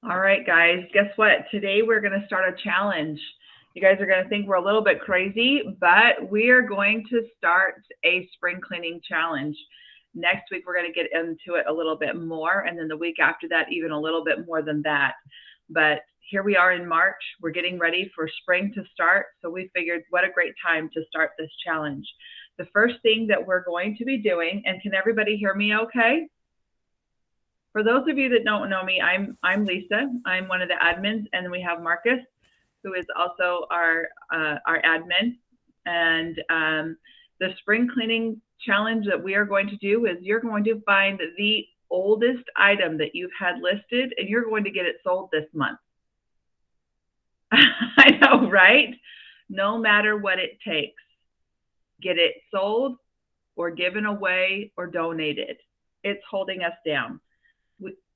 All right, guys, guess what? Today we're going to start a challenge. You guys are going to think we're a little bit crazy, but we are going to start a spring cleaning challenge. Next week, we're going to get into it a little bit more. And then the week after that, even a little bit more than that. But here we are in March. We're getting ready for spring to start. So we figured what a great time to start this challenge. The first thing that we're going to be doing, and can everybody hear me okay? For those of you that don't know me, I'm Lisa. I'm one of the admins, and then we have Marcus, who is also our admin. And the spring cleaning challenge that we are going to do is you're going to find the oldest item that you've had listed, and you're going to get it sold this month. I know, right? No matter what it takes, get it sold or given away or donated. It's holding us down.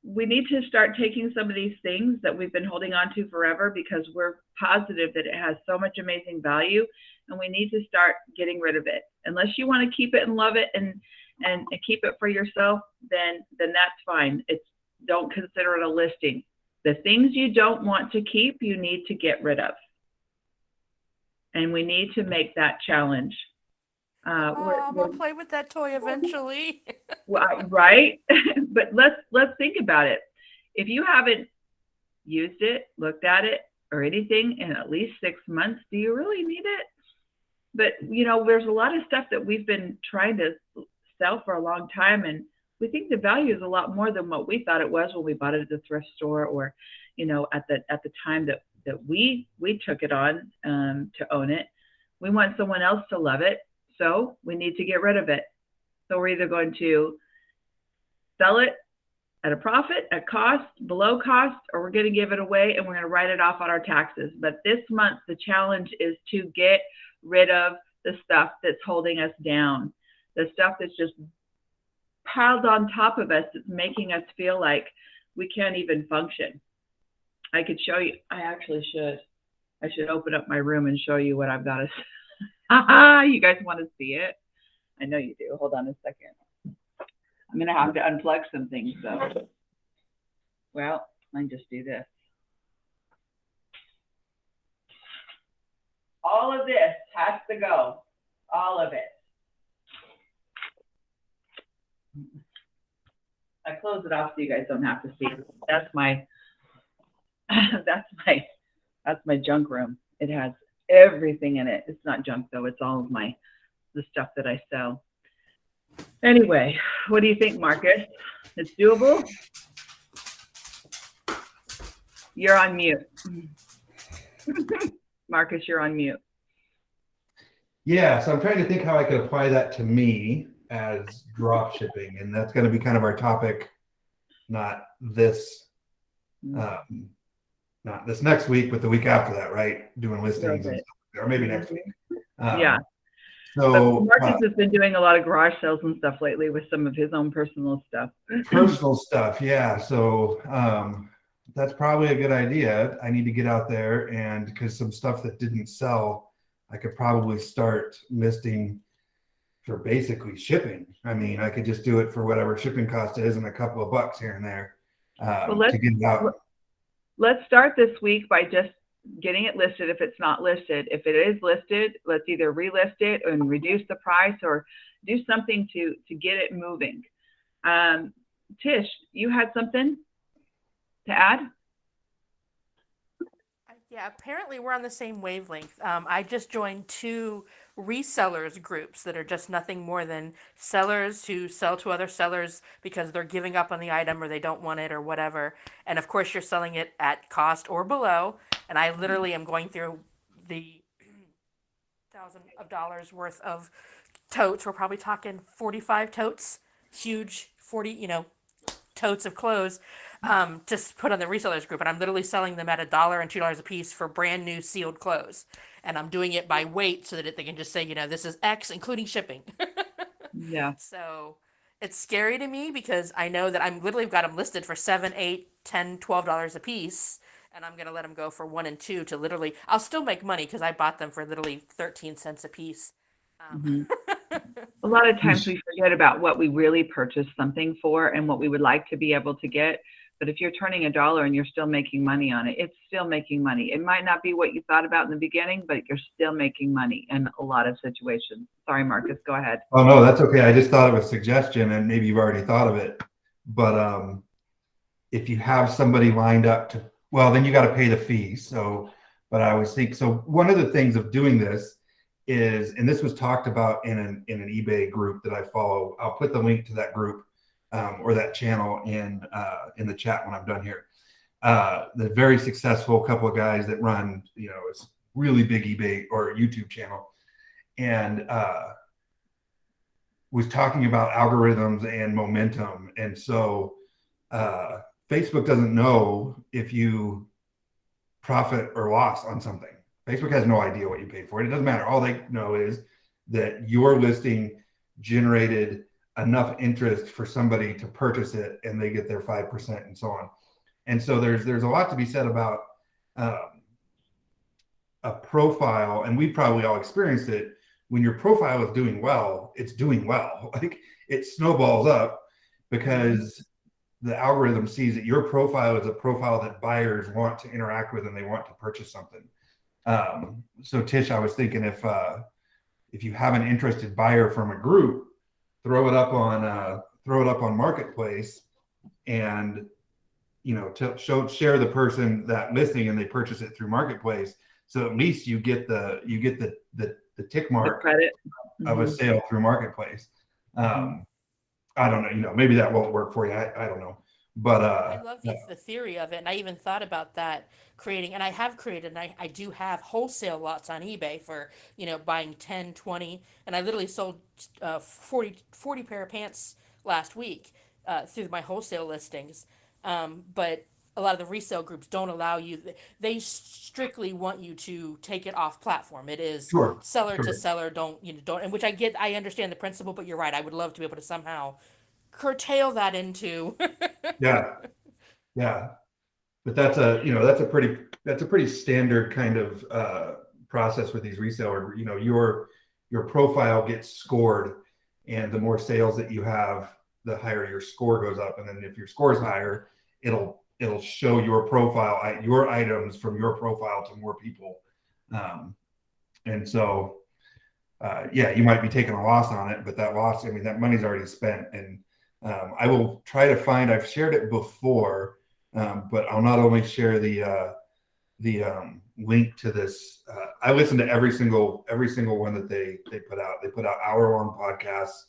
We need to start taking some of these things that we've been holding on to forever because we're positive that it has so much amazing value, and we need to start getting rid of it. Unless you want to keep it and love it and keep it for yourself, then that's fine. Don't consider it a listing. The things you don't want to keep, you need to get rid of. And we need to make that challenge. I'll play with that toy eventually. Right? But let's think about it. If you haven't used it, looked at it, or anything in at least 6 months, do you really need it? But, there's a lot of stuff that we've been trying to sell for a long time, and we think the value is a lot more than what we thought it was when we bought it at the thrift store or, at the time that we took it on to own it. We want someone else to love it. So we need to get rid of it. So we're either going to sell it at a profit, at cost, below cost, or we're going to give it away and we're going to write it off on our taxes. But this month, the challenge is to get rid of the stuff that's holding us down, the stuff that's just piled on top of us, that's making us feel like we can't even function. I could show you. I should open up my room and show you what I've got. You guys want to see it? I know you do. Hold on a second. I'm going to have to unplug some things, though. Well, let me just do this. All of this has to go. All of it. I close it off so you guys don't have to see. That's my junk room. It has everything in it. It's not junk though. It's all of the stuff that I sell. Anyway, what do you think, Marcus? It's doable? You're on mute. Marcus, you're on mute. Yeah, so I'm trying to think how I could apply that to me as drop shipping, and that's going to be kind of our topic, not this next week, but the week after that, right? Doing listings, or maybe next week. Yeah. So Marcus has been doing a lot of garage sales and stuff lately with some of his own personal stuff. Personal stuff, yeah. So that's probably a good idea. I need to get out there, and because some stuff that didn't sell, I could probably start listing for basically shipping. I mean, I could just do it for whatever shipping cost is and a couple of bucks here and there to get it out. Let's start this week by just getting it listed if it's not listed. If it is listed, let's either relist it and reduce the price or do something to get it moving. Tish, you had something to add? Yeah, apparently we're on the same wavelength. I just joined 2 resellers groups that are just nothing more than sellers who sell to other sellers because they're giving up on the item or they don't want it or whatever. And of course, you're selling it at cost or below. And I literally am going through the thousands of dollars worth of totes. We're probably talking 45 totes, huge 40, totes of clothes. Just put on the resellers group, and I'm literally selling them at $1 and $2 a piece for brand new sealed clothes. And I'm doing it by weight so that they can just say, this is X, including shipping. Yeah. So it's scary to me because I know that I'm literally got them listed for $7, $8, $10, $12 a piece, and I'm gonna let them go for 1 and 2 to literally. I'll still make money because I bought them for literally 13 cents a piece. A lot of times we forget about what we really purchased something for and what we would like to be able to get. But if you're turning $1 and you're still making money on it, it's still making money. It might not be what you thought about in the beginning, but you're still making money in a lot of situations. Sorry, Marcus, go ahead. Oh, no, that's okay. I just thought of a suggestion, and maybe you've already thought of it. But if you have somebody lined up to, well, then you got to pay the fee. So, but I always think, so one of the things of doing this is, and this was talked about in an eBay group that I follow. I'll put the link to that group or that channel in the chat when I'm done here. The very successful couple of guys that run, it's really big eBay or YouTube channel, and was talking about algorithms and momentum. And so Facebook doesn't know if you profit or loss on something. Facebook has no idea what you paid for it. It doesn't matter. All they know is that your listing generated enough interest for somebody to purchase it, and they get their 5% and so on. And so there's a lot to be said about a profile, and we've probably all experienced it. When your profile is doing well, it's doing well. Like, it snowballs up because the algorithm sees that your profile is a profile that buyers want to interact with and they want to purchase something. So Tish, I was thinking if you have an interested buyer from a group, throw it up on Marketplace, and share the person that listing, and they purchase it through Marketplace. So at least you get the tick mark credit of a sale through Marketplace. I don't know, maybe that won't work for you. I don't know. But I love the theory of it, and I even thought about that, creating, and I have created, and I do have wholesale lots on eBay for buying 10, 20, and I literally sold 40 pair of pants last week through my wholesale listings. But a lot of the resale groups don't allow you. They strictly want you to take it off platform. It is seller to seller. Don't, and which I understand the principle, but you're right. I would love to be able to somehow curtail that into. yeah. But that's a pretty standard kind of process with these resellers. Your profile gets scored, and the more sales that you have, the higher your score goes up. And then if your score is higher, it'll show your profile, your items from your profile to more people. And so, you might be taking a loss on it, but that loss, that money's already spent. And I will try to find, I've shared it before, but I'll not only share the link to this. I listen to every single one that they put out. They put out hour-long podcasts.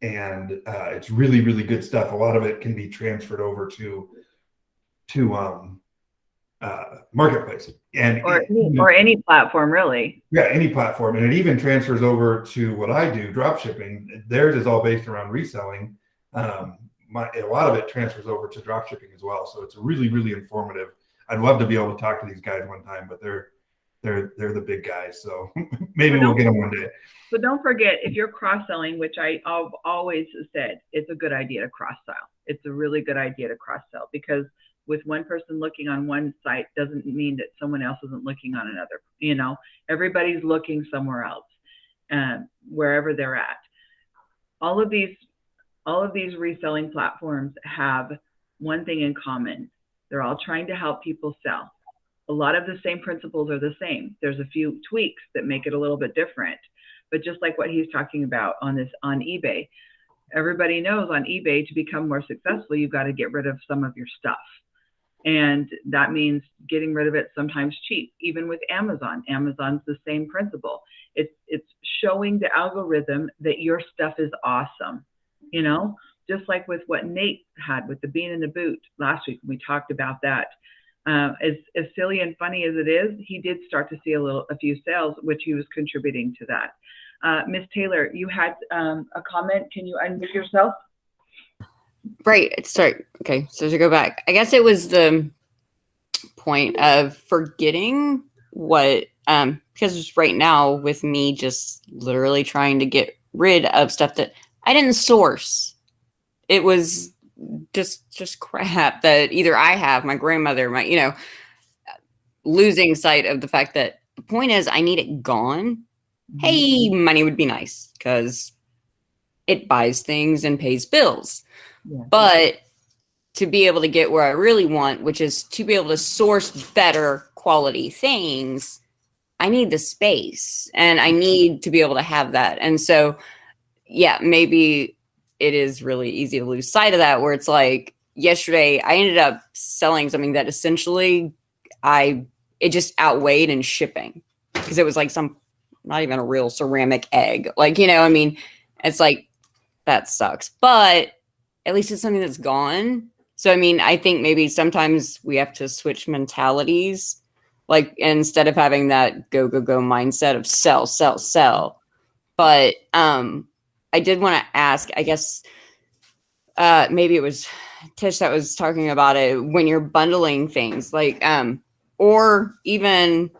And it's really, really good stuff. A lot of it can be transferred over to Marketplace or any platform, really. Yeah, any platform, and it even transfers over to what I do, drop shipping. Theirs is all based around reselling. A lot of it transfers over to drop shipping as well. So it's really, really informative. I'd love to be able to talk to these guys one time, but they're the big guys. So maybe we'll get them one day. But don't forget, if you're cross-selling, which I've always said, it's a good idea to cross-sell. It's a really good idea to cross-sell, because with one person looking on one site doesn't mean that someone else isn't looking on another. Everybody's looking somewhere else, wherever they're at. All of these reselling platforms have one thing in common. They're all trying to help people sell. A lot of the same principles are the same. There's a few tweaks that make it a little bit different. But just like what he's talking about on eBay, everybody knows on eBay, to become more successful, you've got to get rid of some of your stuff. And that means getting rid of it sometimes cheap. Even with Amazon, Amazon's the same principle. It's showing the algorithm that your stuff is awesome. Just like with what Nate had with the bean in the boot last week, we talked about that. As silly and funny as it is, he did start to see a few sales, which he was contributing to that. Miss Taylor, you had a comment. Can you unmute yourself? Right. Sorry. Okay. So to go back, I guess it was the point of forgetting what, because right now with me just literally trying to get rid of stuff that I didn't source. It was just crap that either I have, my grandmother, losing sight of the fact that the point is I need it gone. Hey, money would be nice because it buys things and pays bills. Yeah. But to be able to get where I really want, which is to be able to source better quality things, I need the space and I need to be able to have that. And so, yeah, maybe it is really easy to lose sight of that, where it's like yesterday I ended up selling something that essentially it just outweighed in shipping, because it was like not even a real ceramic egg. Like, I mean, it's like, that sucks, but at least it's something that's gone. So, I mean, I think maybe sometimes we have to switch mentalities. Like, instead of having that go mindset of sell, sell, sell. But I did want to ask, I guess maybe it was Tish that was talking about it, when you're bundling things, like, or even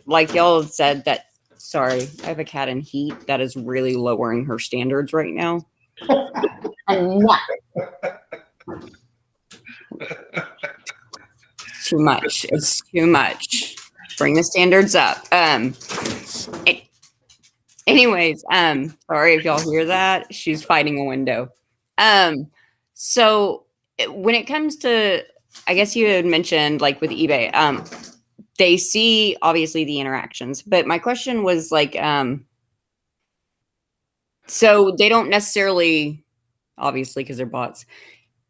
like y'all said that, sorry, I have a cat in heat that is really lowering her standards right now. Too much. It's too much. Bring the standards up. Anyways, sorry if y'all hear that. She's fighting a window. So when it comes to, I guess you had mentioned like with eBay, they see obviously the interactions, but my question was like, so they don't necessarily, obviously, because they're bots,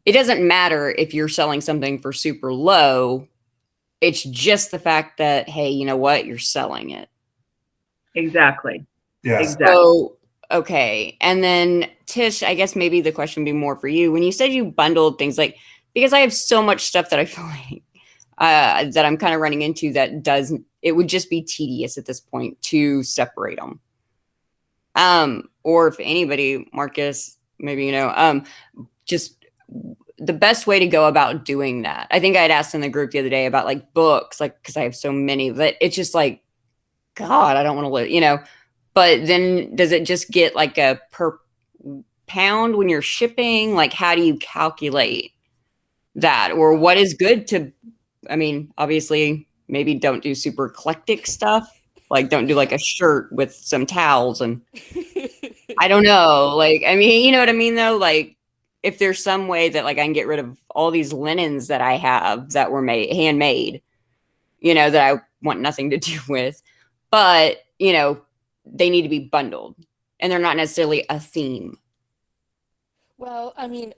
it doesn't matter if you're selling something for super low. It's just the fact that, hey, you know what? You're selling it. Exactly. Yeah. Exactly. So, okay. And then Tish, I guess maybe the question would be more for you. When you said you bundled things, like, because I have so much stuff that I feel like that I'm kind of running into that it would just be tedious at this point to separate them. Or if anybody, Marcus, maybe, just the best way to go about doing that. I think I had asked in the group the other day about like books, like, because I have so many that it's just like, God, I don't want to live, but then does it just get like a per pound when you're shipping? Like, how do you calculate that? Or what is good to, I mean, obviously maybe don't do super eclectic stuff. Like, don't do like a shirt with some towels and I don't know. Like, I mean, you know what I mean though? Like, if there's some way that like I can get rid of all these linens that I have that were handmade, that I want nothing to do with, but they need to be bundled and they're not necessarily a theme. Well, I mean,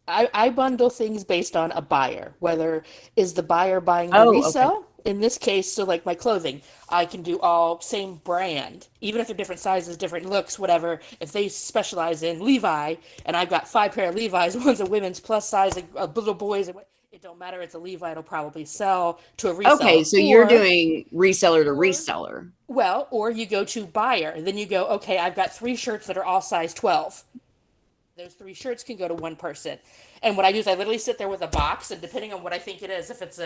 I bundle things based on a buyer, whether is the buyer buying the resale. Okay. In this case, so like my clothing, I can do all same brand, even if they're different sizes, different looks, whatever. If they specialize in Levi, and I've got 5 pair of Levi's, one's a women's plus size, a little boys, it don't matter. It's a Levi. It'll probably sell to a reseller. Okay, so you're doing reseller to reseller. Well, or you go to buyer, and then you go, okay, I've got 3 shirts that are all size 12. Those 3 shirts can go to one person. And what I do is I literally sit there with a box, and depending on what I think it is, if it's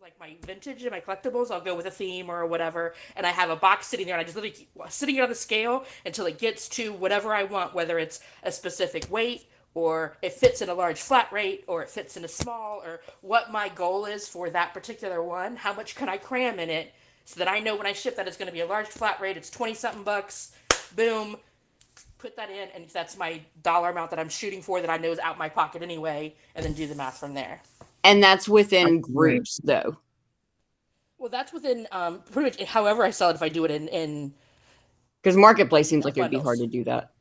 like my vintage and my collectibles, I'll go with a theme or whatever. And I have a box sitting there, and I just literally keep sitting it on the scale until it gets to whatever I want, whether it's a specific weight or it fits in a large flat rate or it fits in a small, or what my goal is for that particular one. How much can I cram in it so that I know when I ship that it's going to be a large flat rate. It's 20 something bucks. Boom. Put that in, and that's my dollar amount that I'm shooting for that I know is out my pocket anyway, and then do the math from there. And that's within groups, though. Well, that's within pretty much however I sell it. If I do it in because Marketplace seems like it would be bundles. hard to do that.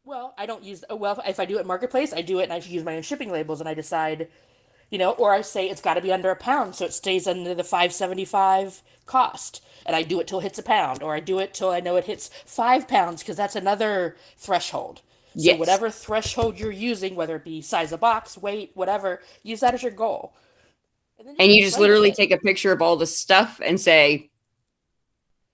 Well, I don't use if I do it in Marketplace, I do it and I should use my own shipping labels, and I decide, or I say it's got to be under a pound, so it stays under the $5.75 cost. And I do it till it hits a pound, or I do it till I know it hits 5 pounds, because that's another threshold. So Yes. whatever threshold you're using, whether it be size of box, weight, whatever, use that as your goal. And you just literally take a picture of all the stuff and say,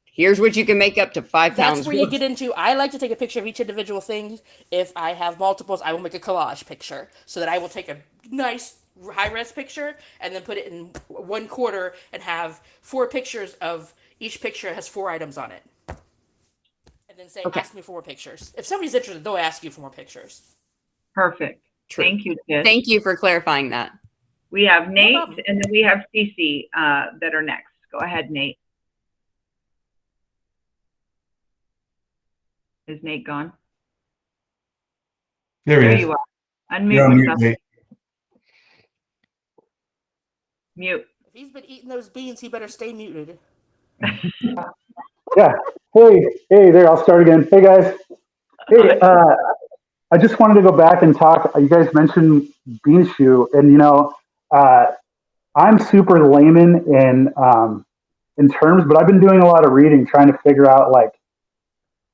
here's what you can make up to 5 pounds. That's where you get into, I like to take a picture of each individual thing. If I have multiples, I will make a collage picture, so that I will take a nice high-res picture and then put it in 1/4 and have 4 pictures of each picture has 4 items on it. And then say, ask me for more pictures. If somebody's interested, they'll ask you for more pictures. Perfect. True. Thank you, Tish. Thank you for clarifying that. We have Nate, No problem. and then we have CeCe that are next. Go ahead, Nate. Is Nate gone? There he There is. you are. You're on Unmute mute, yourself. Nate. Mute. If he's been eating those beans, he better stay muted. Yeah. Hey, there. I'll start again. Hey, guys. Hey, I just wanted to go back and talk. You guys mentioned Bean Shoe, and uh, I'm super layman in terms, but I've been doing a lot of reading, trying to figure out like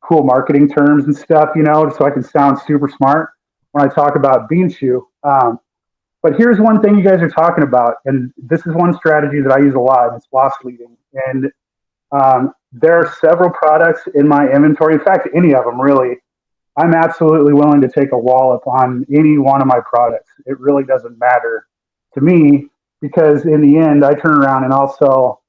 cool marketing terms and stuff, so I can sound super smart when I talk about Bean Shoe. But here's one thing you guys are talking about, and this is one strategy that I use a lot, and it's loss leading. And there are several products in my inventory. In fact, any of them really. I'm absolutely willing to take a wallop on any one of my products. It really doesn't matter to me because in the end, I turn around and I'll sell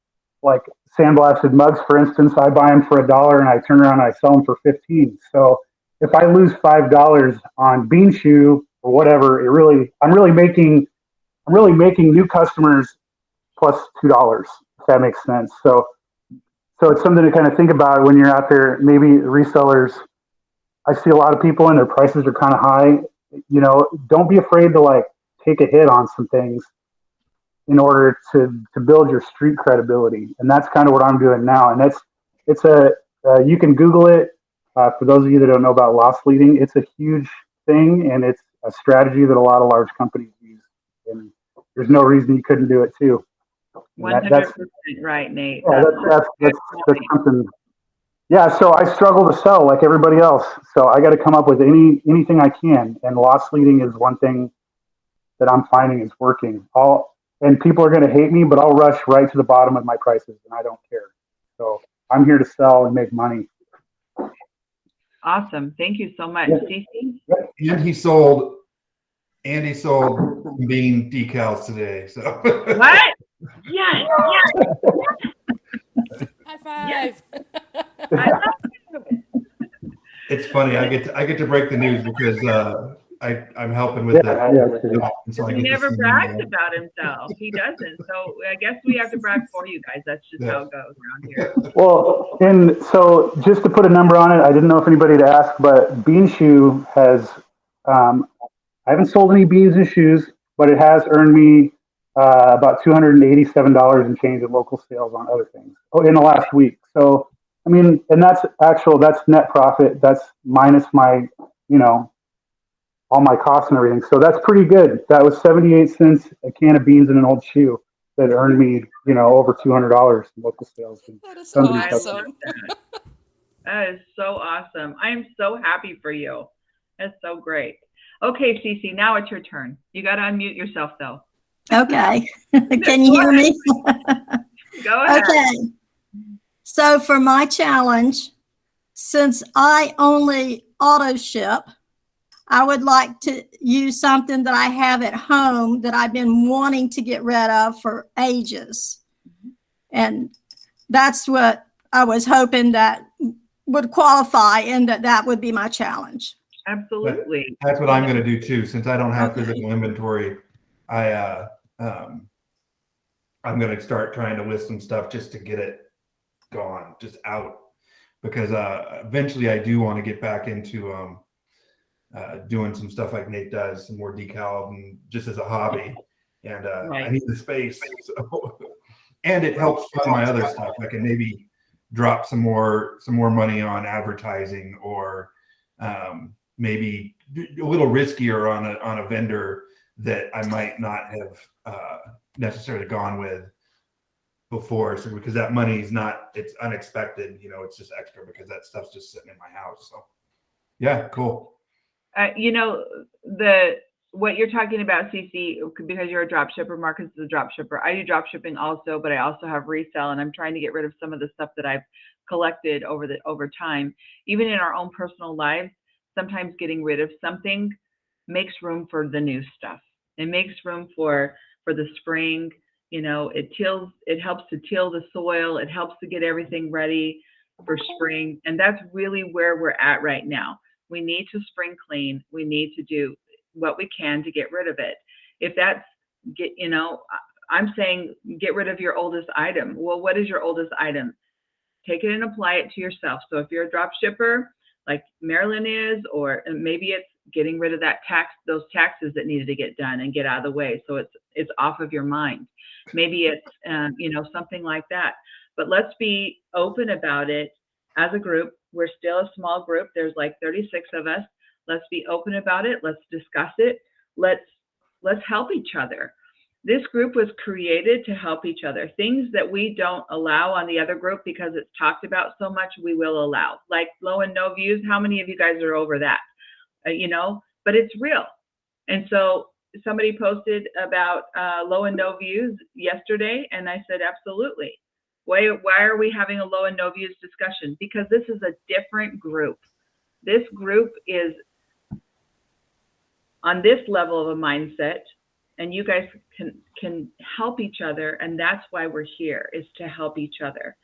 like sandblasted mugs, for instance. I buy them for $1 and I turn around and I sell them for 15. So if I lose $5 on Bean Shoe or whatever, I'm really making new customers plus $2, if that makes sense. So it's something to kind of think about when you're out there. Maybe resellers, I see a lot of people and their prices are kind of high. Don't be afraid to like take a hit on some things in order to build your street credibility. And that's kind of what I'm doing now. And you can Google it. For those of you that don't know about loss leading, it's a huge thing and it's a strategy that a lot of large companies use. And there's no reason you couldn't do it too. 100% right, Nate. Yeah, that's something. Yeah, so I struggle to sell like everybody else. So I got to come up with anything I can. And loss leading is one thing that I'm finding is working. And people are going to hate me, but I'll rush right to the bottom of my prices and I don't care. So I'm here to sell and make money. Awesome. Thank you so much. Yeah. CeCe? And he sold bean decals today. So What? Yes. High five. I love it. it's funny. I get to break the news because I'm helping with that. So He never brags about himself. He doesn't. So I guess we have to brag for you guys. That's just how it goes around here. Well, and so just to put a number on it, I didn't know if anybody to ask, but Bean Shoe has, I haven't sold any beans and shoes, but it has earned me about $287 and change in local sales on other things in the last week. So, I mean, and that's net profit. That's minus my, all my costs and everything. So that's pretty good. That was 78 cents a can of beans and an old shoe that earned me, over $200 in local sales. That is I awesome. love that. That is so awesome. I am so happy for you. That's so great. Okay, CeCe, now it's your turn. You got to unmute yourself, though. Okay. Can you hear me? Go ahead. Okay. So for my challenge, since I only auto ship, I would like to use something that I have at home that I've been wanting to get rid of for ages. And that's what I was hoping that would qualify and that would be my challenge. Absolutely. That's what I'm going to do too. Since I don't have physical inventory, I'm going to start trying to list some stuff just to get it gone, just out, because eventually I do want to get back into doing some stuff like Nate does, some more decal, and just as a hobby. And I need the space, so. And it helps fund my other stuff. I can maybe drop some more money on advertising, or maybe a little riskier on a vendor that I might not have necessarily gone with before. So because that money is it's unexpected, it's just extra because that stuff's just sitting in my house. So yeah, cool. What you're talking about, CeCe, because you're a drop shipper, Marcus is a drop shipper. I do drop shipping also, but I also have resale, and I'm trying to get rid of some of the stuff that I've collected over time. Even in our own personal lives, sometimes getting rid of something makes room for the new stuff. It makes room for the spring. It helps to till the soil. It helps to get everything ready for spring. And that's really where we're at right now. We need to spring clean. We need to do what we can to get rid of it. If that's I'm saying get rid of your oldest item. Well, what is your oldest item? Take it and apply it to yourself. So if you're a drop shipper, like Marilyn is, or maybe it's getting rid of those taxes that needed to get done and get out of the way. So is off of your mind. Maybe it's, something like that. But let's be open about it as a group. We're still a small group. There's like 36 of us. Let's be open about it. Let's discuss it. Let's help each other. This group was created to help each other. Things that we don't allow on the other group because it's talked about so much, we will allow. Like low and no views. How many of you guys are over that? But it's real. And so somebody posted about low and no views yesterday, and I said, absolutely. Why are we having a low and no views discussion? Because this is a different group. This group is on this level of a mindset, and you guys can help each other, and that's why we're here, is to help each other.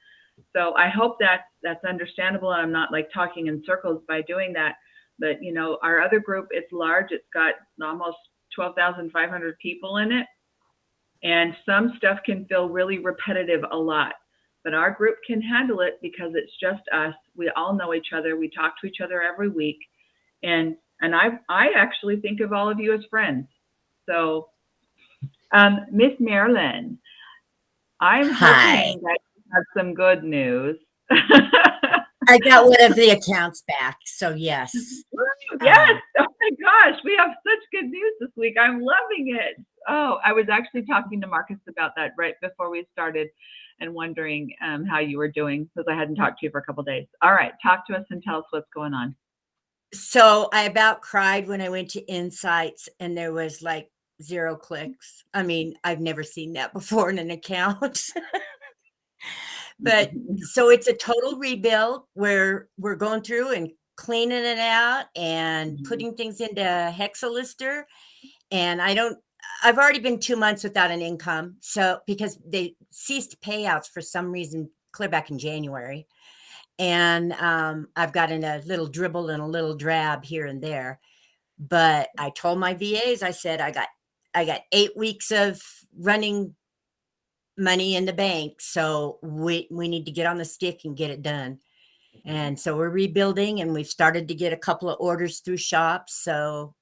So I hope that's understandable, and I'm not like talking in circles by doing that. But our other group, it's large. It's got almost 12,500 people in it, and some stuff can feel really repetitive a lot. But our group can handle it because it's just us. We all know each other. We talk to each other every week, and I actually think of all of you as friends. So, Miss Marilyn, I'm hoping that you have some good news. I got one of the accounts back, so yes. Yes. Oh my gosh, we have such good news this week. I'm loving it. Oh, I was actually talking to Marcus about that right before we started, and wondering how you were doing, because I hadn't talked to you for a couple of days. All right, talk to us and tell us what's going on. So I about cried when I went to Insights and there was like 0 clicks. I mean, I've never seen that before in an account. But so it's a total rebuild where we're going through and cleaning it out and putting things into Hexalister. And I've already been 2 months without an income. So because they ceased payouts for some reason clear back in January. And I've gotten a little dribble and a little drab here and there. But I told my VAs, I said, I got 8 weeks of running money in the bank. So we need to get on the stick and get it done. And so we're rebuilding, and we've started to get a couple of orders through shops. So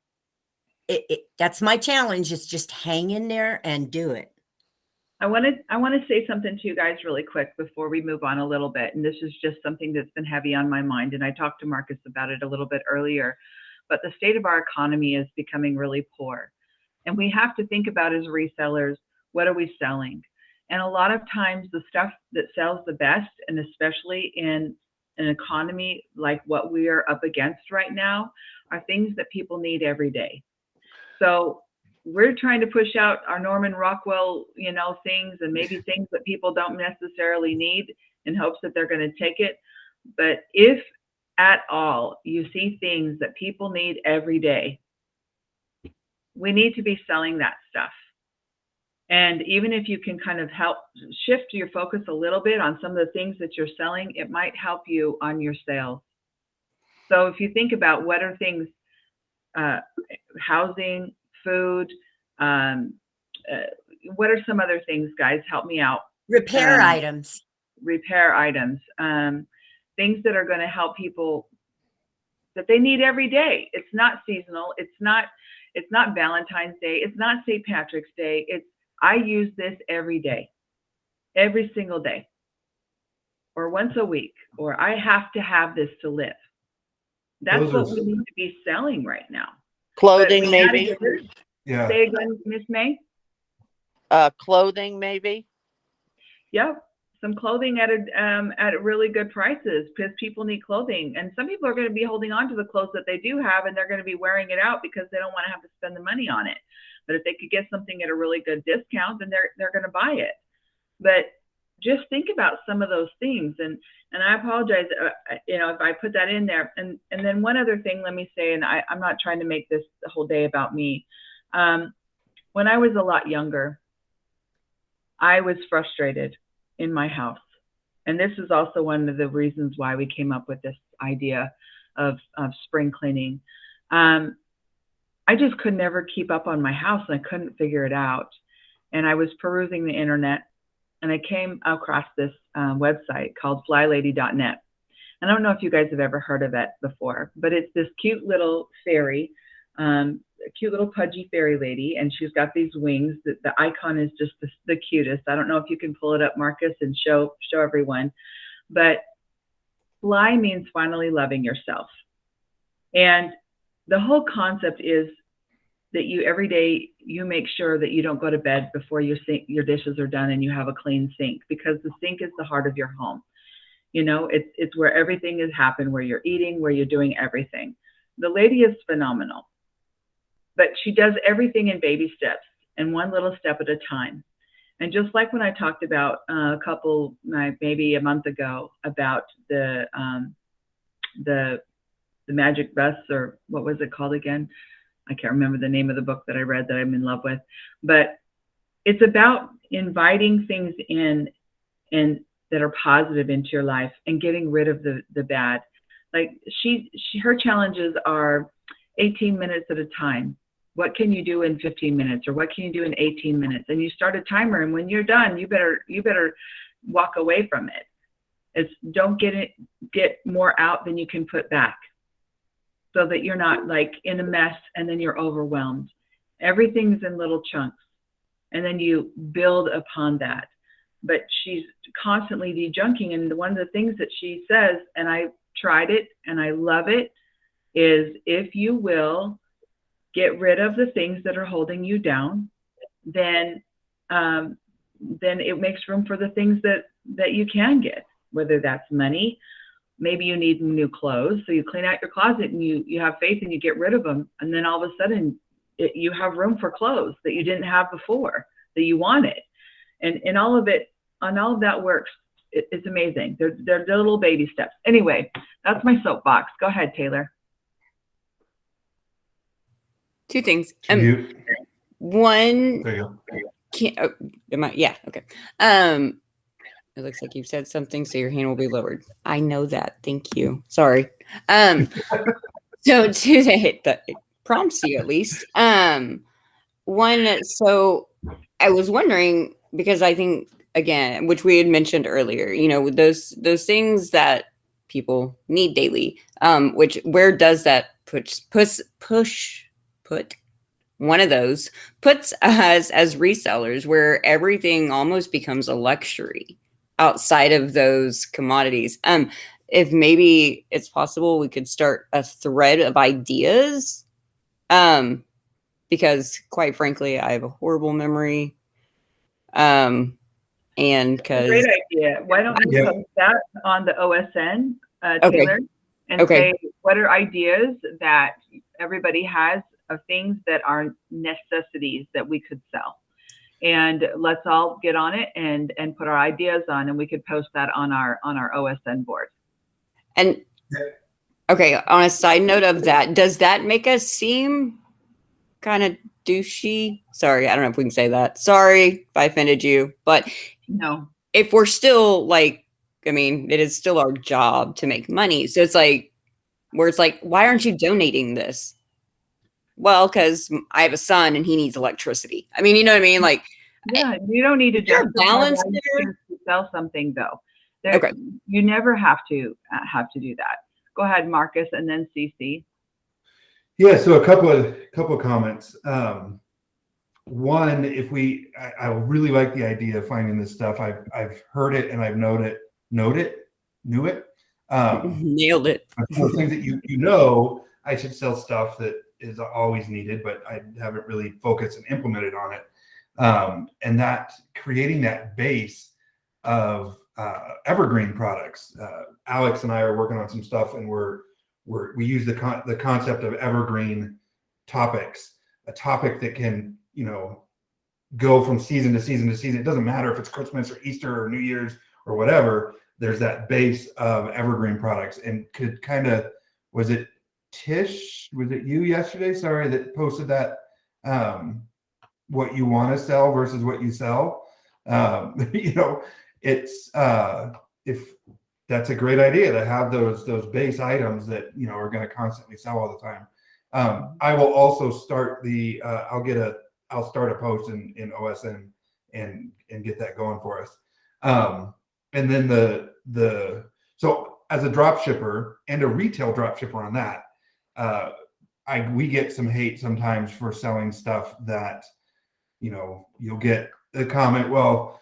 that's my challenge, is just hang in there and do it. I want to say something to you guys really quick before we move on a little bit. And this is just something that's been heavy on my mind. And I talked to Marcus about it a little bit earlier, but the state of our economy is becoming really poor. And we have to think about, as resellers, what are we selling? And a lot of times the stuff that sells the best, and especially in an economy like what we are up against right now, are things that people need every day. So we're trying to push out our Norman Rockwell, things, and maybe things that people don't necessarily need, in hopes that they're going to take it. But if at all you see things that people need every day, we need to be selling that stuff. And even if you can kind of help shift your focus a little bit on some of the things that you're selling, it might help you on your sales. So if you think about what are things, housing, food, what are some other things, guys? Help me out. Repair items. Repair items. Things that are going to help people that they need every day. It's not seasonal. It's not Valentine's Day. It's not St. Patrick's Day. I use this every day, every single day, or once a week, or I have to have this to live. That's what we need to be selling right now. Clothing, maybe. Yeah. Say again, Miss May. Clothing, maybe. Yeah, some clothing at really good prices, because people need clothing, and some people are going to be holding on to the clothes that they do have, and they're going to be wearing it out because they don't want to have to spend the money on it. But if they could get something at a really good discount, then they're going to buy it. But just think about some of those things. And I apologize, if I put that in there. And then one other thing, let me say, and I'm not trying to make this the whole day about me. When I was a lot younger, I was frustrated in my house. And this is also one of the reasons why we came up with this idea of spring cleaning. I just could never keep up on my house, and I couldn't figure it out. And I was perusing the internet, and I came across this website called flylady.net. I don't know if you guys have ever heard of it before, but it's this cute little fairy cute little pudgy fairy lady, and she's got these wings. The icon is just the cutest. I don't know if you can pull it up, Marcus, and show everyone. But fly means finally loving yourself. And the whole concept is that you every day you make sure that you don't go to bed before your dishes are done and you have a clean sink, because the sink is the heart of your home. You know, it's where everything has happened, where you're eating, where you're doing everything. The lady is phenomenal, but she does everything in baby steps and one little step at a time. And just like when I talked about maybe a month ago about the magic bus, or what was it called again? I can't remember the name of the book that I read that I'm in love with, but it's about inviting things in and that are positive into your life and getting rid of the bad. Like her challenges are 18 minutes at a time. What can you do in 15 minutes, or what can you do in 18 minutes? And you start a timer, and when you're done, you better walk away from it. It's don't get more out than you can put back, so that you're not like in a mess and then you're overwhelmed. Everything's in little chunks, and then you build upon that. But she's constantly dejunking, and one of the things that she says, and I tried it and I love it, is if you will get rid of the things that are holding you down, then it makes room for the things that you can get, whether that's money. Maybe you need new clothes, so you clean out your closet and you have faith and you get rid of them, and then all of a sudden you have room for clothes that you didn't have before that you wanted, and all of that works. It's amazing. They're little baby steps. Anyway, that's my soapbox. Go ahead, Taylor. Two things. You. One. There you go. Yeah. Okay. It looks like you've said something, so your hand will be lowered. I know that. Thank you. Sorry. So that prompts you at least. One. So I was wondering, because I think, again, which we had mentioned earlier, you know, those things that people need daily. Where does that put one of those puts us as resellers, where everything almost becomes a luxury outside of those commodities. If maybe it's possible, we could start a thread of ideas, because quite frankly, I have a horrible memory. And because great idea. Why don't you post that on the OSN, Taylor, and say what are ideas that everybody has of things that are necessities that we could sell, and let's all get on it and put our ideas on, and we could post that on our OSN board. And okay, on a side note of that, does that make us seem kind of douchey? Sorry, I don't know if we can say that. Sorry if I offended you, but no. If we're still like, I mean, it is still our job to make money. So it's like, where it's like, why aren't you donating this? Well, because I have a son and he needs electricity. I mean, you know what I mean? Like, yeah, you don't need to just balance there. Sell something though. Okay. You never have to do that. Go ahead, Marcus, and then CeCe. Yeah, so a couple of comments. One, I really like the idea of finding this stuff. I've heard it and I've knew it. Nailed it. Those things that you know, I should sell stuff that is always needed, but I haven't really focused and implemented on it. And that creating that base of evergreen products. Alex and I are working on some stuff, and we use the concept of evergreen topics, a topic that can, you know, go from season to season to season. It doesn't matter if it's Christmas or Easter or New Year's or whatever. There's that base of evergreen products, and could kind of, was it Tish? Was it you yesterday? Sorry, that posted that what you want to sell versus what you sell. You know, it's if that's a great idea to have those base items that, you know, are going to constantly sell all the time. I will also start I'll start a post in OSN and get that going for us. And then so as a drop shipper and a retail drop shipper on that, we get some hate sometimes for selling stuff that, you know, you'll get the comment, well,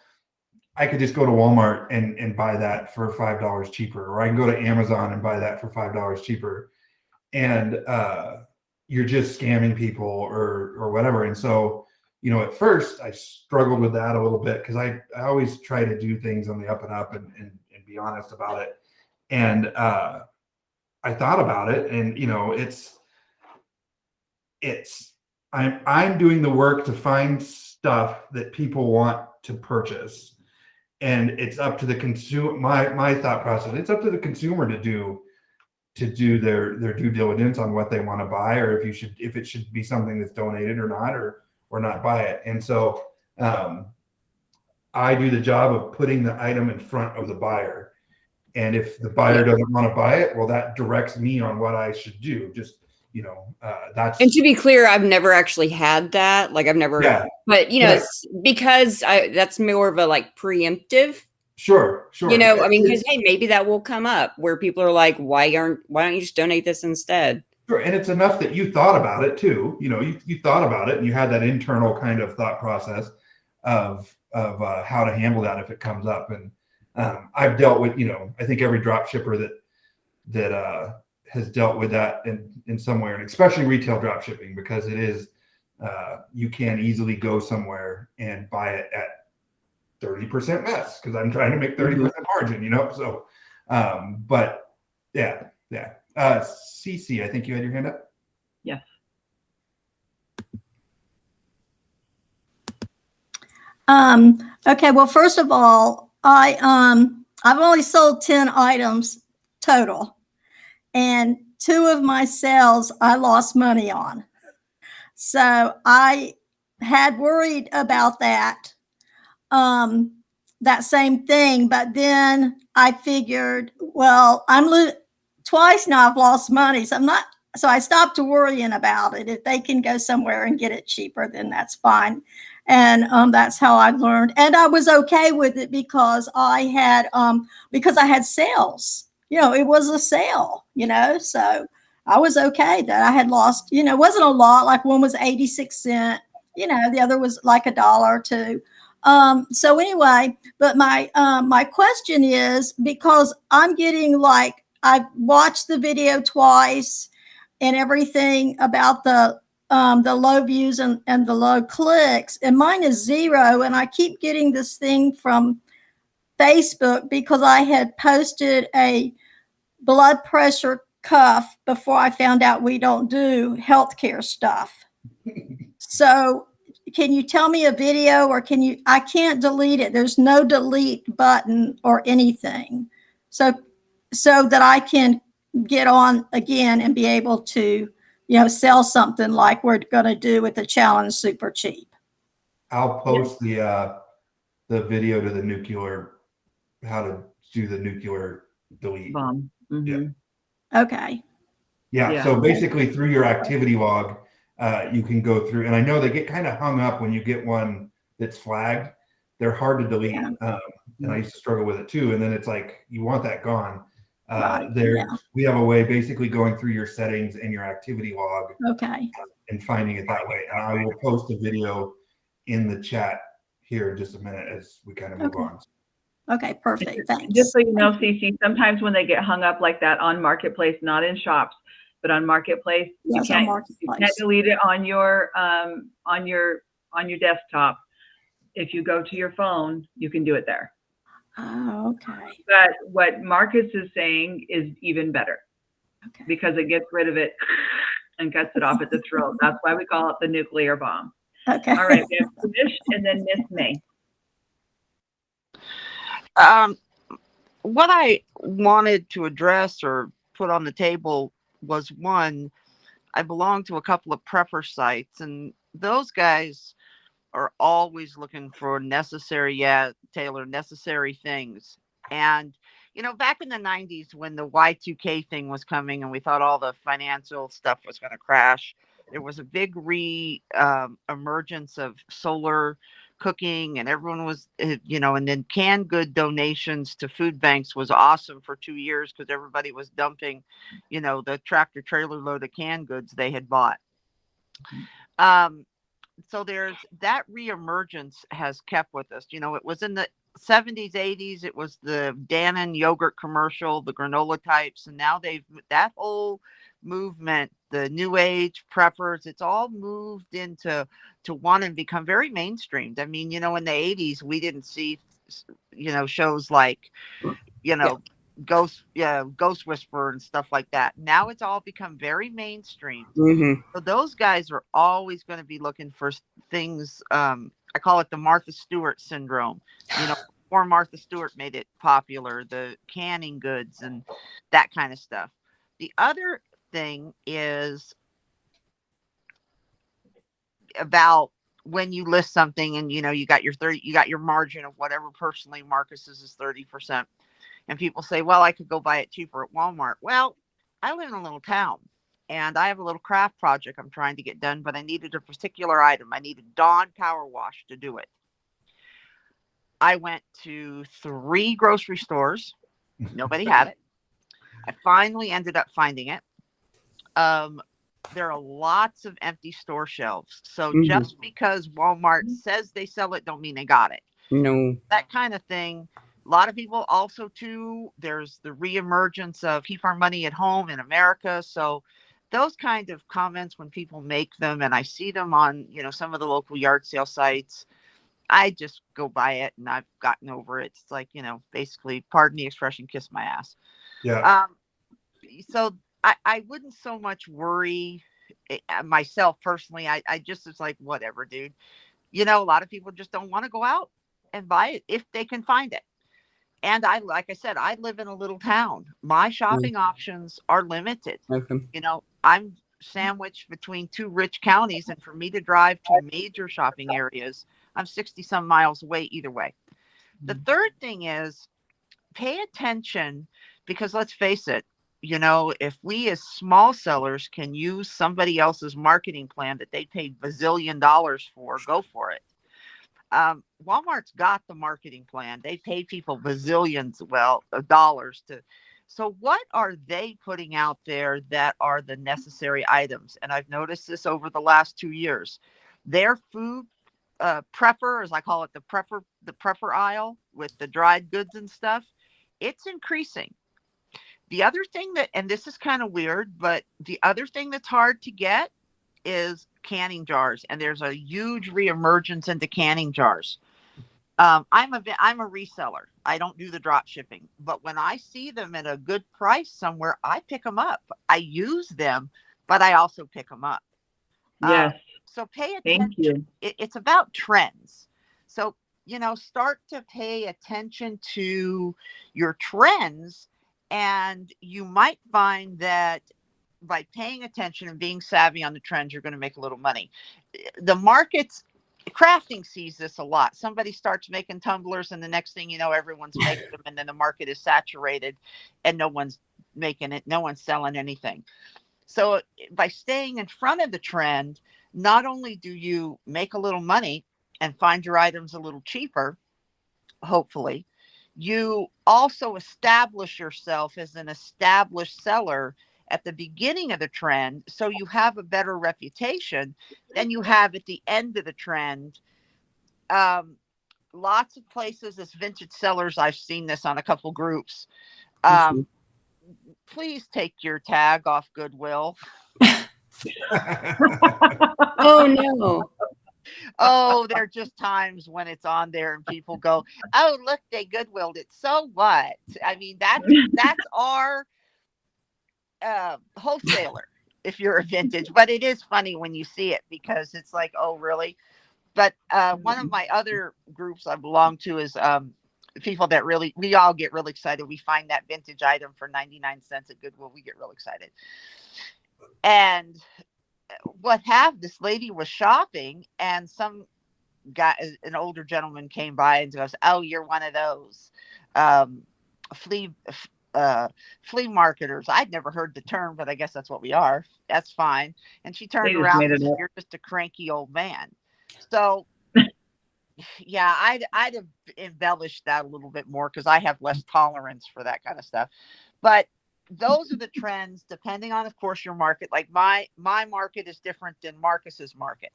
I could just go to Walmart and buy that for $5 cheaper, or I can go to Amazon and buy that for $5 cheaper. And you're just scamming people or whatever. And so, you know, at first I struggled with that a little bit because I always try to do things on the up and up and be honest about it. And I thought about it, and, you know, I'm doing the work to find stuff that people want to purchase. And it's up to the consumer. My thought process, it's up to the consumer to do their due diligence on what they want to buy, or if it should be something that's donated or not, or not buy it. And so I do the job of putting the item in front of the buyer. And if the buyer doesn't want to buy it, well, that directs me on what I should do. Just, you know, that's. And to be clear, I've never actually had that. Like I've never, but you know, it's because that's more of a like preemptive. Sure. You know, I mean, because hey, maybe that will come up where people are like, why don't you just donate this instead? Sure. And it's enough that you thought about it too. You know, you thought about it and you had that internal kind of thought process of how to handle that if it comes up. And I've dealt with, you know, I think every drop shipper that has dealt with that in some way, and especially retail drop shipping, because it is, you can easily go somewhere and buy it at 30% less because I'm trying to make 30% margin, you know? So, but yeah. CeCe, I think you had your hand up. Yes. Okay. Well, first of all, I've only sold 10 items total, and 2 of my sales I lost money on. So I had worried about that same thing, but then I figured, well, twice now I've lost money, so I stopped worrying about it. If they can go somewhere and get it cheaper, then that's fine. And that's how I learned. And I was okay with it because I had sales. You know, it was a sale, you know, so I was okay that I had lost, you know, it wasn't a lot. Like one was 86 cents, you know, the other was like $1 or $2. So anyway, but my question is, because I'm getting like, I watched the video twice and everything about the low views and the low clicks, and mine is 0. And I keep getting this thing from Facebook because I had posted a blood pressure cuff before I found out we don't do healthcare stuff. So can you tell me a video, or I can't delete it. There's no delete button or anything. So that I can get on again and be able to, you know, sell something like we're going to do with the challenge super cheap. I'll post the video to the nuclear, how to do the nuclear delete. Bomb. Yeah. Okay. Yeah. So basically through your activity log, you can go through, and I know they get kind of hung up when you get one that's flagged. They're hard to delete. Yeah. And I used to struggle with it too. And then it's like, you want that gone. Right. We have a way basically going through your settings and your activity log. Okay. And finding it that way. And I will post a video in the chat here in just a minute as we kind of move on. Okay, perfect. Thanks. Just so you know, CeCe, sometimes when they get hung up like that on Marketplace, not in shops, but on Marketplace, you can't delete it on your desktop. If you go to your phone, you can do it there. Oh, okay. But what Marcus is saying is even better, because it gets rid of it and cuts it off at the throat. That's why we call it the nuclear bomb. Okay. All right, we have Tish and then Miss May. What I wanted to address or put on the table was, one, I belong to a couple of prepper sites, and those guys are always looking for necessary things. And, you know, back in the 90s when the Y2K thing was coming and we thought all the financial stuff was going to crash, there was a big emergence of solar cooking and everyone was, and then canned good donations to food banks was awesome for 2 years because everybody was dumping, the tractor trailer load of canned goods they had bought. So there's that reemergence has kept with us. It was in the 70s, 80s. It was the Dannon yogurt commercial, the granola types. And now that whole movement, the new age preppers, it's all moved into one and become very mainstreamed. I mean, in the 80s, we didn't see, shows like, Ghost Whisperer and stuff like that. Now it's all become very mainstream. Mm-hmm. So those guys are always going to be looking for things. I call it the Martha Stewart syndrome. Before Martha Stewart made it popular, the canning goods and that kind of stuff. The other thing is about when you list something and you got your margin of whatever. Personally, Marcus's is 30%. And people say, well, I could go buy it cheaper at Walmart. Well, I live in a little town and I have a little craft project I'm trying to get done, but I needed a particular item. I needed Dawn Power Wash to do it. I went to 3 grocery stores. Nobody had it. I finally ended up finding it. There are lots of empty store shelves. So just because Walmart says they sell it, don't mean they got it. No. That kind of thing. A lot of people also, too, there's the reemergence of keep our money at home in America. So those kind of comments, when people make them and I see them on, some of the local yard sale sites, I just go by it and I've gotten over it. It's like, basically, pardon the expression, kiss my ass. Yeah. So I wouldn't so much worry myself personally. I just, it's like, whatever, dude. A lot of people just don't want to go out and buy it if they can find it. And like I said, I live in a little town. My shopping options are limited. Okay. I'm sandwiched between 2 rich counties, and for me to drive to major shopping areas, I'm 60 some miles away either way. The third thing is pay attention, because let's face it, if we as small sellers can use somebody else's marketing plan that they paid bazillion dollars for, go for it. Walmart's got the marketing plan. They pay people bazillions of dollars to. So what are they putting out there that are the necessary items? And I've noticed this over the last 2 years. Their food prepper, as I call it, the prepper aisle with the dried goods and stuff, it's increasing. The other thing and this is kind of weird, but the other thing that's hard to get is canning jars, and there's a huge reemergence into canning jars. I'm a reseller. I don't do the drop shipping, but when I see them at a good price somewhere, I pick them up. I use them, but I also pick them up. Yes. So pay attention. Thank you. It's about trends. So, start to pay attention to your trends, and you might find that by paying attention and being savvy on the trends, you're going to make a little money. The markets, crafting sees this a lot. Somebody starts making tumblers, and the next thing you know, everyone's making them, and then the market is saturated and no one's making it. No one's selling anything. So by staying in front of the trend, not only do you make a little money and find your items a little cheaper, hopefully, you also establish yourself as an established seller at the beginning of the trend, so you have a better reputation than you have at the end of the trend. Lots of places as vintage sellers, I've seen this on a couple groups. Please take your tag off Goodwill. Oh no. Oh, there are just times when it's on there and people go, oh, look, they Goodwilled it. So what? I mean, that's our wholesaler if you're a vintage, but it is funny when you see it, because it's like, oh, really? But one of my other groups I belong to is people that we all get really excited. We find that vintage item for 99 cents at Goodwill. We get real excited. And this lady was shopping, and some guy, an older gentleman, came by and goes, oh, you're one of those flea marketers. I'd never heard the term, but I guess that's what we are. That's fine. And she turned around and said, you're just a cranky old man. So yeah, I'd have embellished that a little bit more because I have less tolerance for that kind of stuff. But those are the trends, depending on, of course, your market. Like my market is different than Marcus's market.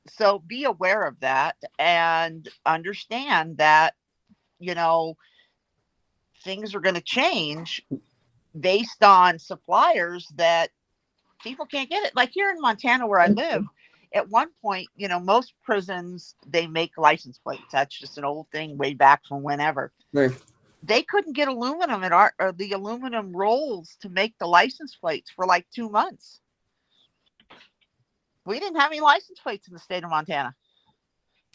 So be aware of that and understand that, you know, things are going to change based on suppliers that people can't get it. Like here in Montana, where I live, at one point, you know, most prisons, they make license plates. That's just an old thing way back from whenever. Right. They couldn't get aluminum or the aluminum rolls to make the license plates for like 2 months. We didn't have any license plates in the state of Montana.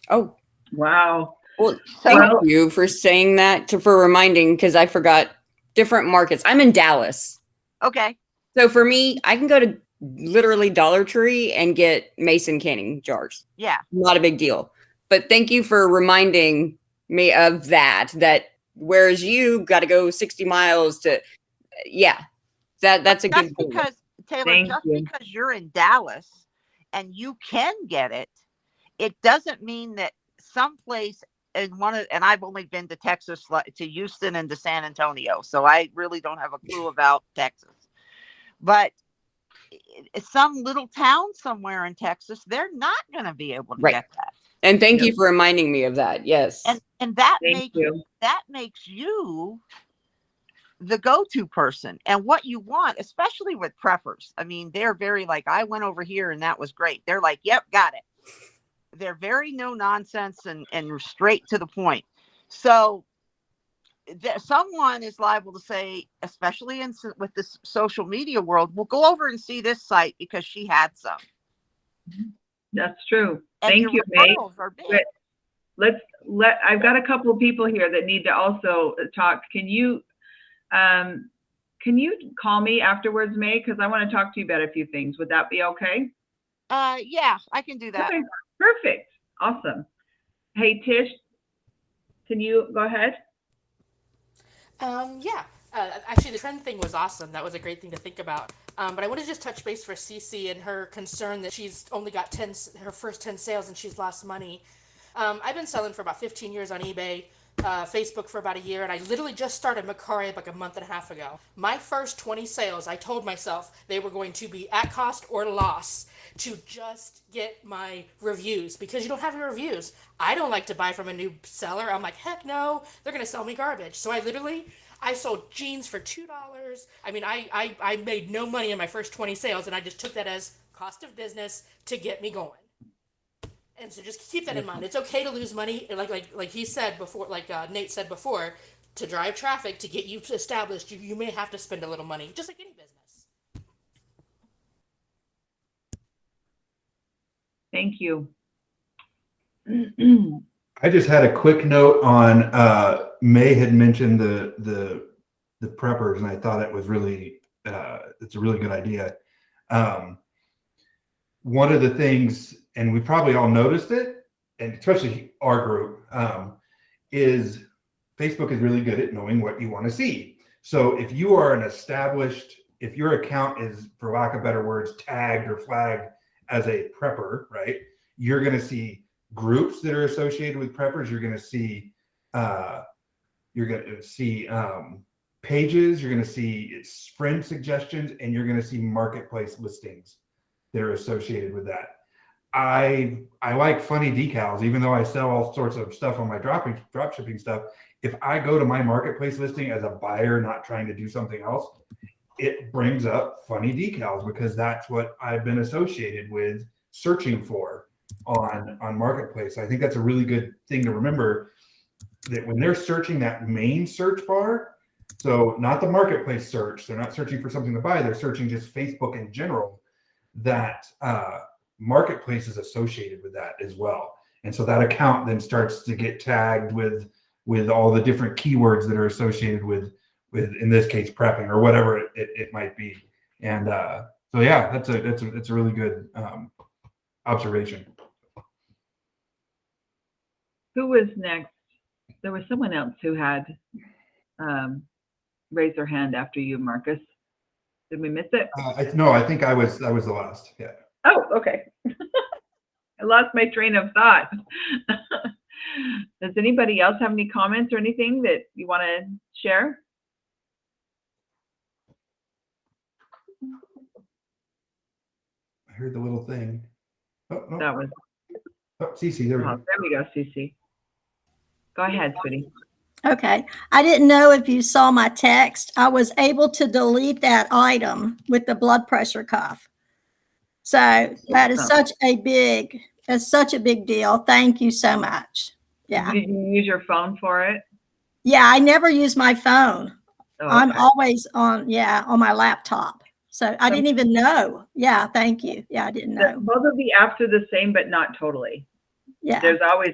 Oh, Wow. well, So- thank you for saying that, for reminding, because I forgot different markets. I'm in Dallas. Okay. So for me, I can go to literally Dollar Tree and get Mason canning jars. Yeah. Not a big deal. But thank you for reminding me of that, whereas you got to go 60 miles to, yeah, that's a Just good point. because, Taylor, Thank just you. because you're in Dallas and you can get it, it doesn't mean that someplace and I've only been to Texas, to Houston and to San Antonio, so I really don't have a clue about Texas. But some little town somewhere in Texas, they're not going to be able to Right. get that. And thank Yep. you for reminding me of that. Yes. And that Thank you. makes you the go-to person. And what you want, especially with preppers, I mean, they're very like, I went over here and that was great. They're like, yep, got it. They're very no nonsense and straight to the point. So someone is liable to say, especially with this social media world, we'll go over and see this site because she had some. That's true. And Thank your you, Nate. referrals are big. I've got a couple of people here that need to also talk. Can you call me afterwards, May? Because I want to talk to you about a few things. Would that be okay? Yeah, I can do that. Okay, perfect. Awesome. Hey, Tish, can you go ahead? Yeah. Actually, the trend thing was awesome. That was a great thing to think about. But I want to just touch base for CeCe and her concern that she's only got her first 10 sales and she's lost money. I've been selling for about 15 years on eBay, Facebook for about a year, and I literally just started Mercari like a month and a half ago. My first 20 sales, I told myself they were going to be at cost or loss to just get my reviews, because you don't have your reviews. I don't like to buy from a new seller. I'm like, heck no, they're going to sell me garbage. So I sold jeans for $2. I mean, I made no money in my first 20 sales, and I just took that as cost of business to get me going. And so just keep that in mind. It's okay to lose money, like he said before, like Nate said before, to drive traffic, to get you established, you may have to spend a little money, just like any business. Thank you. I just had a quick note on May had mentioned the preppers, and I thought it was really it's a really good idea. One of the things, and we probably all noticed it, and especially our group, is Facebook is really good at knowing what you want to see. So if you are if your account is, for lack of better words, tagged or flagged as a prepper, right, you're going to see groups that are associated with preppers. You're going to see pages. You're going to see sprint suggestions, and you're going to see marketplace listings that are associated with that. I like funny decals, even though I sell all sorts of stuff on my drop shipping stuff. If I go to my marketplace listing as a buyer, not trying to do something else, it brings up funny decals because that's what I've been associated with searching for on marketplace. I think that's a really good thing to remember, that when they're searching that main search bar, so not the marketplace search, they're not searching for something to buy, they're searching just Facebook in general, that marketplace is associated with that as well. And so that account then starts to get tagged with all the different keywords that are associated with in this case prepping or whatever it might be. And so yeah, that's a really good observation. Who was next? There was someone else who had raised their hand after you, Marcus. Did we miss it? No, I think I was the last. Yeah. Oh, okay. I lost my train of thought. Does anybody else have any comments or anything that you want to share? I heard the little thing. Oh, no. That was, Oh, CeCe, there we oh, go. there we go, CeCe. Go ahead, sweetie. Okay. I didn't know if you saw my text. I was able to delete that item with the blood pressure cuff. So that is such a big deal. Thank you so much. Yeah. Did you use your phone for it? Yeah. I never use my phone. Oh, I'm okay. always on my laptop. So I didn't even know. Yeah. Thank you. Yeah. I didn't know. Both of the apps are the same, but not totally. Yeah. There's always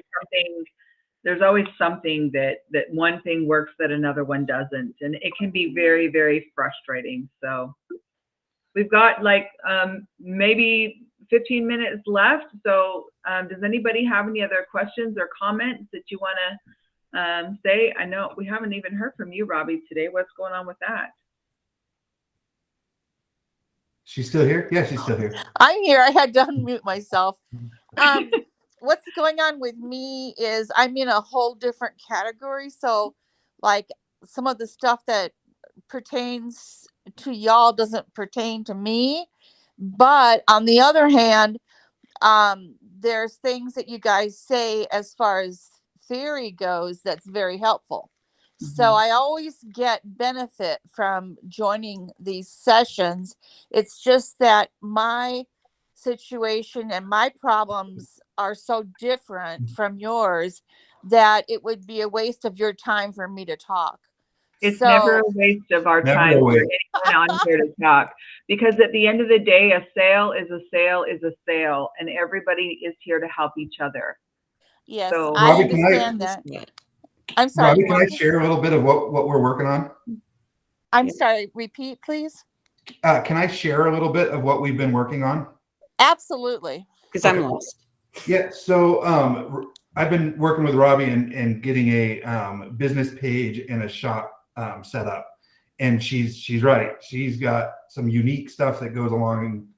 something that one thing works that another one doesn't. And it can be very, very frustrating. So we've got like maybe 15 minutes left. So does anybody have any other questions or comments that you want to say? I know we haven't even heard from you, Robbie, today. What's going on with that? She's still here? Yeah, she's still here. I'm here. I had to unmute myself. What's going on with me is I'm in a whole different category. So like some of the stuff that pertains to y'all doesn't pertain to me. But on the other hand, there's things that you guys say as far as theory goes that's very helpful. So I always get benefit from joining these sessions. It's just that my situation and my problems are so different from yours that it would be a waste of your time for me to talk. It's never a waste of our time for anyone on here to talk, because at the end of the day, a sale is a sale is a sale, and everybody is here to help each other. Yes, so, I understand that. I'm sorry. Robbie, can I share a little bit of what we're working on? I'm sorry, repeat, please. Can I share a little bit of what we've been working on? Absolutely. Because I'm lost. Yeah, so I've been working with Robbie and getting a business page and a shop set up. And she's right. She's got some unique stuff that goes along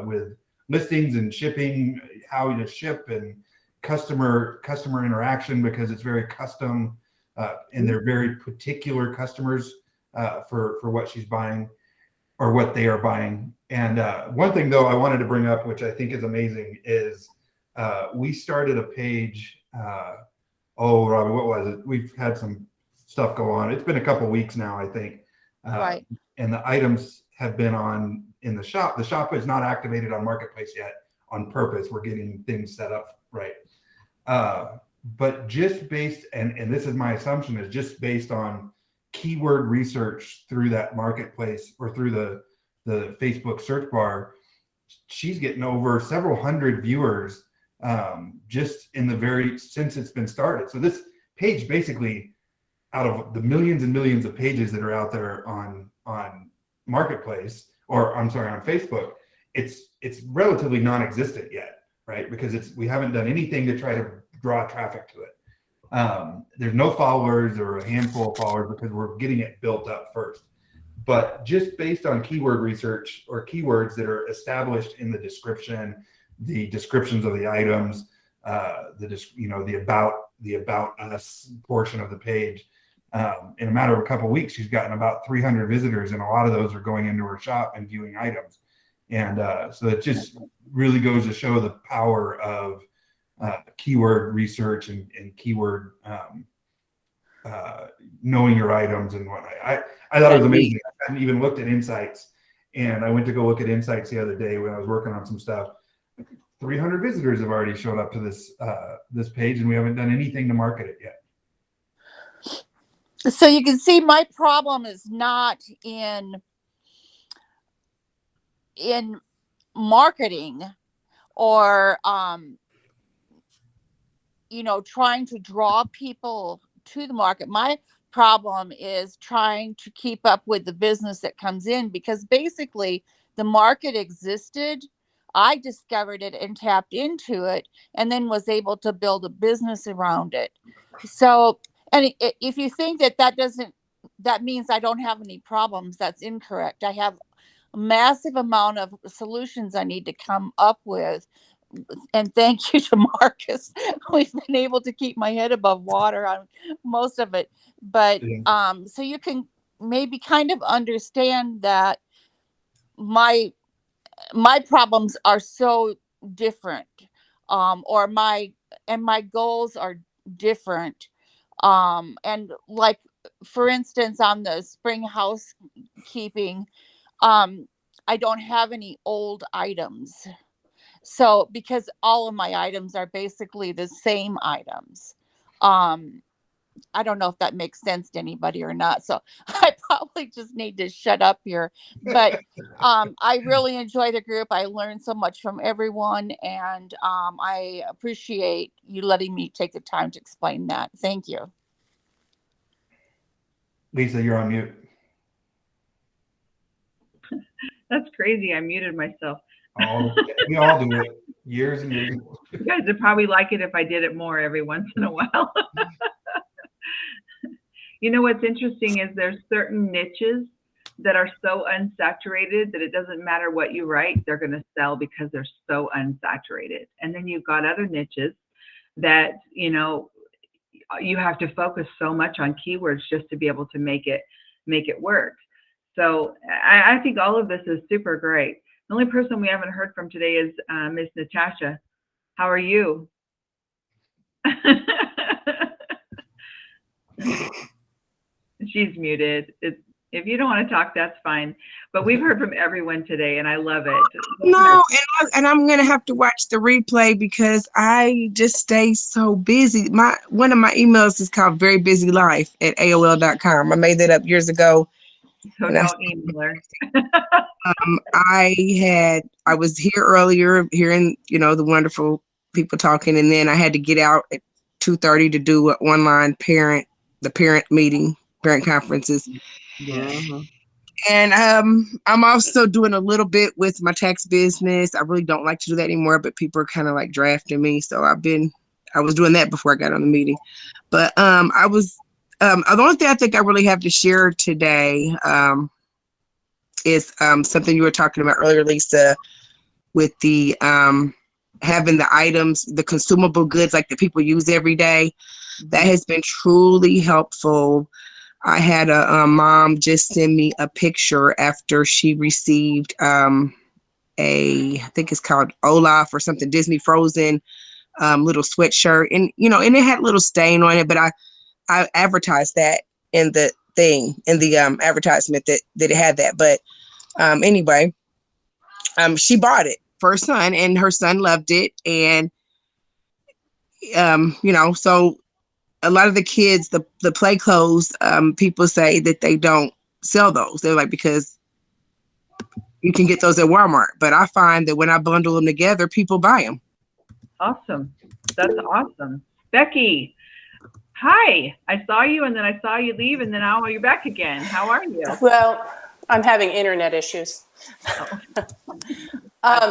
with listings and shipping, how to ship and customer interaction, because it's very custom and they're very particular customers for what she's buying or what they are buying. And one thing though I wanted to bring up, which I think is amazing, is we started a page. Robbie, what was it? We've had some stuff go on. It's been a couple weeks now, I think. Right. And the items have been on in the shop. The shop is not activated on Marketplace yet on purpose. We're getting things set up right. But just based, and this is my assumption, is just based on keyword research through that Marketplace or through the Facebook search bar, she's getting over several hundred viewers just in since it's been started. So this page, basically, out of the millions and millions of pages that are out there on Marketplace, or I'm sorry, on Facebook, it's relatively non-existent yet, right? Because we haven't done anything to try to draw traffic to it. There's no followers or a handful of followers because we're getting it built up first. But just based on keyword research or keywords that are established in the description, the descriptions of the items, the about us portion of the page, in a matter of a couple of weeks, she's gotten about 300 visitors, and a lot of those are going into her shop and viewing items. And so it just really goes to show the power of keyword research and keyword knowing your items and whatnot. I thought it was amazing. I hadn't even looked at Insights, and I went to go look at Insights the other day when I was working on some stuff. 300 visitors have already showed up to this page, and we haven't done anything to market it yet. So you can see my problem is not in marketing or trying to draw people to the market. My problem is trying to keep up with the business that comes in, because basically the market existed. I discovered it and tapped into it, and then was able to build a business around it. So, and if you think that means I don't have any problems, that's incorrect. I have a massive amount of solutions I need to come up with and thank you to Marcus. We've been able to keep my head above water on most of it. But so you can maybe kind of understand that my problems are so different, or my goals are different. And like, for instance, on the spring housekeeping, I don't have any old items. So because all of my items are basically the same items. I don't know if that makes sense to anybody or not. So I probably just need to shut up here. But I really enjoy the group. I learned so much from everyone, and I appreciate you letting me take the time to explain that. Thank you. Lisa, you're on mute. That's crazy. I muted myself. We all do it. Years and years. You guys would probably like it if I did it more every once in a while. You know what's interesting is there's certain niches that are so unsaturated that it doesn't matter what you write, they're going to sell because they're so unsaturated. And then you've got other niches that, you know, you have to focus so much on keywords just to be able to make it work. So I think all of this is super great. The only person we haven't heard from today is Miss Natasha. How are you? She's muted. If you don't want to talk, that's fine. But we've heard from everyone today, and I love it. No, and I'm gonna have to watch the replay because I just stay so busy. One of my emails is called "Very Busy Life" at AOL.com. I made that up years ago. So don't email her. I was here earlier, hearing the wonderful people talking, and then I had to get out at 2:30 to do an online parent conferences. Yeah. And I'm also doing a little bit with my tax business. I really don't like to do that anymore, but people are kind of like drafting me. So I was doing that before I got on the meeting. But the only thing I think I really have to share today is something you were talking about earlier, Lisa, with the having the items, the consumable goods like that people use every day. That has been truly helpful. I had a mom just send me a picture after she received I think it's called Olaf or something, Disney Frozen little sweatshirt, and and it had a little stain on it, but I advertised that in the thing, in the advertisement that it had that. But anyway, she bought it for her son, and her son loved it, and so a lot of the kids, the play clothes, people say that they don't sell those. They're like, because you can get those at Walmart. But I find that when I bundle them together, people buy them. Awesome. That's awesome. Becky, hi. I saw you, and then I saw you leave, and then now you're back again. How are you? Well, I'm having internet issues. I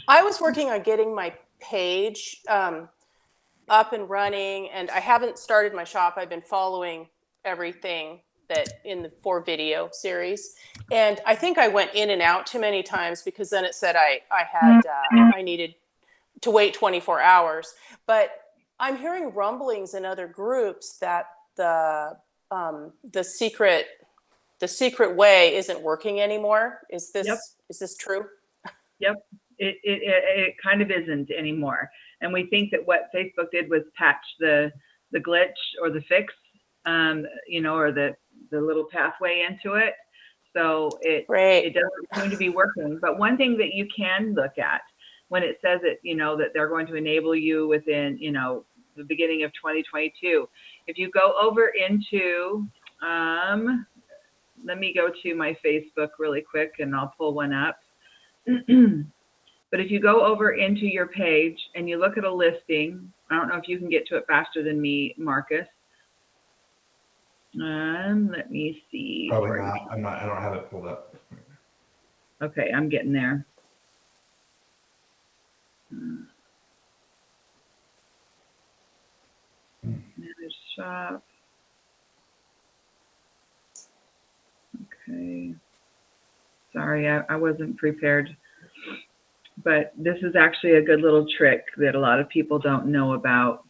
was working on getting my page up and running, and I haven't started my shop. I've been following everything that in the 4 video series, and I think I went in and out too many times because then it said I needed to wait 24 hours. But I'm hearing rumblings in other groups that the secret way isn't working anymore. Is this true? Yep. It kind of isn't anymore. And we think that what Facebook did was patch the glitch or the fix, or the little pathway into it. So it doesn't seem to be working. But one thing that you can look at when it says it, that they're going to enable you within, the beginning of 2022, if you go over into, let me go to my Facebook really quick and I'll pull one up. But if you go over into your page and you look at a listing, I don't know if you can get to it faster than me, Marcus. Let me see. Probably not. I don't have it pulled up. Okay, I'm getting there. Manage shop. Okay. Sorry, I wasn't prepared. but this is actually a good little trick that a lot of people don't know about.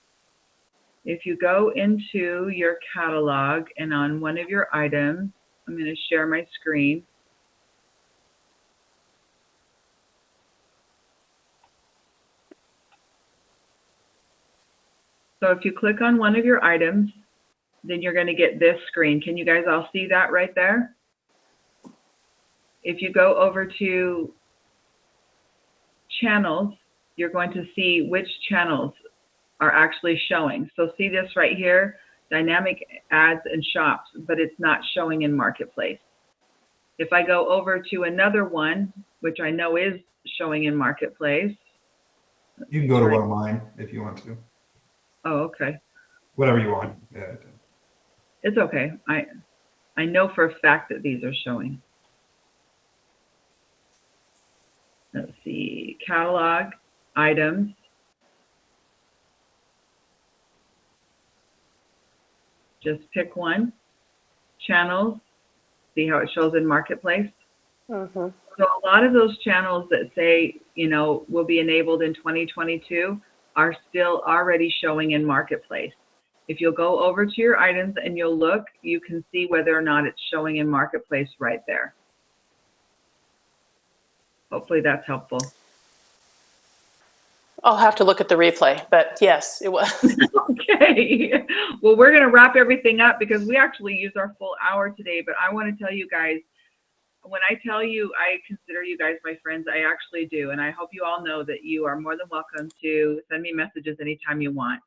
If you go into your catalog and on one of your items, I'm going to share my screen. So if you click on one of your items, then you're going to get this screen. Can you guys all see that right there? If you go over to channels, you're going to see which channels are actually showing. So see this right here, dynamic ads and shops, but it's not showing in Marketplace. If I go over to another one, which I know is showing in Marketplace. You can go to one of mine if you want to. Oh, okay. Whatever you want. Yeah. It's okay. I know for a fact that these are showing. Let's see, catalog, items. Just pick one. Channels, see how it shows in Marketplace? Mm-hmm. So a lot of those channels that say, you know, will be enabled in 2022 are still already showing in Marketplace. If you'll go over to your items and you'll look, you can see whether or not it's showing in Marketplace right there. Hopefully that's helpful. I'll have to look at the replay, but yes, it was. Okay. Well, we're going to wrap everything up because we actually used our full hour today, but I want to tell you guys, when I tell you I consider you guys my friends, I actually do. And I hope you all know that you are more than welcome to send me messages anytime you want,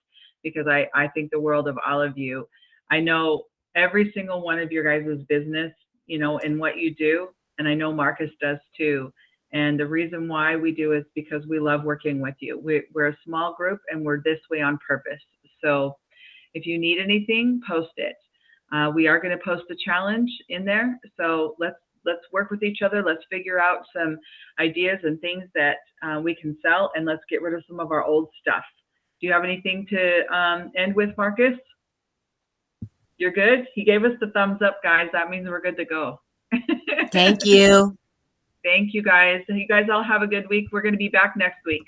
because I think the world of all of you. I know every single one of your guys' business, you know, and what you do. And I know Marcus does too. And the reason why we do is because we love working with you. We're a small group and we're this way on purpose. So if you need anything, post it. We are going to post a challenge in there. So let's work with each other. Let's figure out some ideas and things that we can sell, and let's get rid of some of our old stuff. Do you have anything to end with, Marcus? You're good? He gave us the thumbs up, guys. That means we're good to go. Thank you. Thank you, guys. You guys all have a good week. We're going to be back next week.